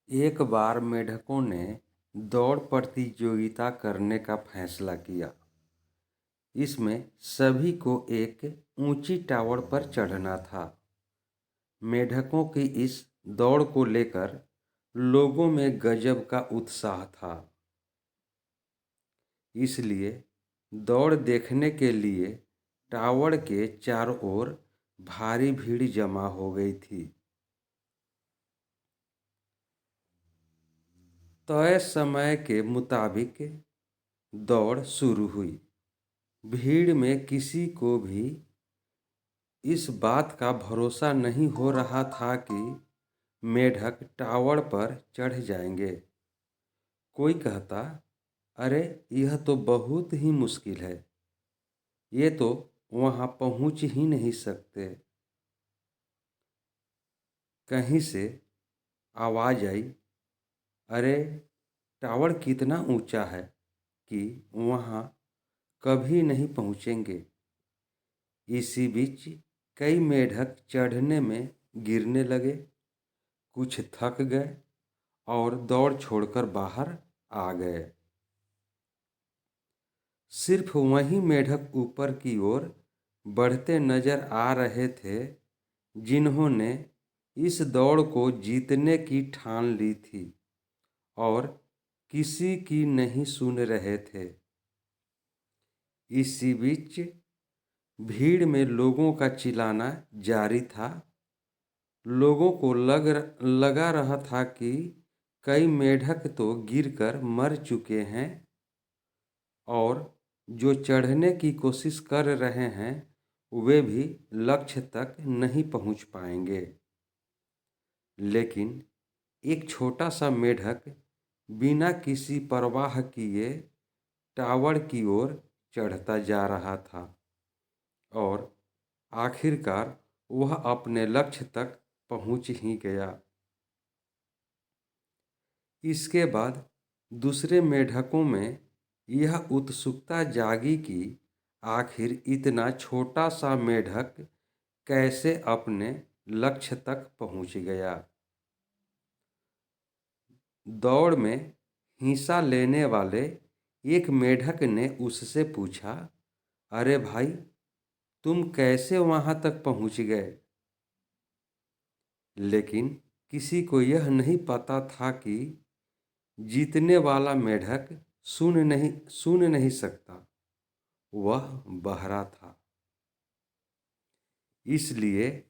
एक बार मेढकों ने दौड़ प्रतियोगिता करने का फैसला किया। इसमें सभी को एक ऊंची टावर पर चढ़ना था। मेढकों की इस दौड़ को लेकर लोगों में गजब का उत्साह था। इसलिए दौड़ देखने के लिए टावर के चारों ओर भारी भीड़ जमा हो गई थी। तय समय के मुताबिक दौड़ शुरू हुई। भीड़ में किसी को भी इस बात का भरोसा नहीं हो रहा था कि मेढक टावर पर चढ़ जाएंगे। कोई कहता, अरे यह तो बहुत ही मुश्किल है, ये तो वहाँ पहुँच ही नहीं सकते। कहीं से आवाज़ आई, अरे टावर कितना ऊंचा है कि वहाँ कभी नहीं पहुँचेंगे। इसी बीच कई मेढक चढ़ने में गिरने लगे, कुछ थक गए और दौड़ छोड़कर बाहर आ गए। सिर्फ वही मेढक ऊपर की ओर बढ़ते नजर आ रहे थे जिन्होंने इस दौड़ को जीतने की ठान ली थी और किसी की नहीं सुन रहे थे। इसी बीच भीड़ में लोगों का चिल्लाना जारी था। लोगों को लगा रहा था कि कई मेढक तो गिरकर मर चुके हैं और जो चढ़ने की कोशिश कर रहे हैं वे भी लक्ष्य तक नहीं पहुंच पाएंगे। लेकिन एक छोटा सा मेढक बिना किसी परवाह किए टावर की ओर चढ़ता जा रहा था और आखिरकार वह अपने लक्ष्य तक पहुंच ही गया। इसके बाद दूसरे मेढकों में यह उत्सुकता जागी कि आखिर इतना छोटा सा मेढक कैसे अपने लक्ष्य तक पहुंच गया। दौड़ में हिस्सा लेने वाले एक मेढक ने उससे पूछा, अरे भाई, तुम कैसे वहां तक पहुंच गए? लेकिन किसी को यह नहीं पता था कि जीतने वाला मेढक सुन नहीं सकता, वह बहरा था। इसलिए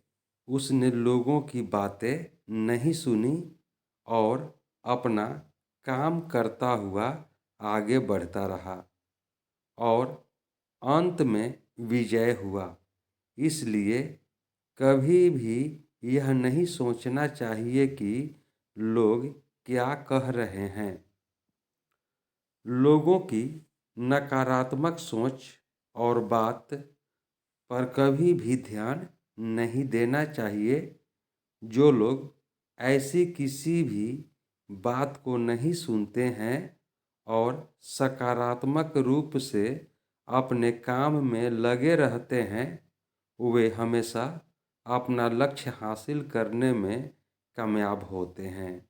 उसने लोगों की बातें नहीं सुनी और अपना काम करता हुआ आगे बढ़ता रहा और अंत में विजय हुआ। इसलिए कभी भी यह नहीं सोचना चाहिए कि लोग क्या कह रहे हैं। लोगों की नकारात्मक सोच और बात पर कभी भी ध्यान नहीं देना चाहिए। जो लोग ऐसी किसी भी बात को नहीं सुनते हैं और सकारात्मक रूप से अपने काम में लगे रहते हैं, वे हमेशा अपना लक्ष्य हासिल करने में कामयाब होते हैं।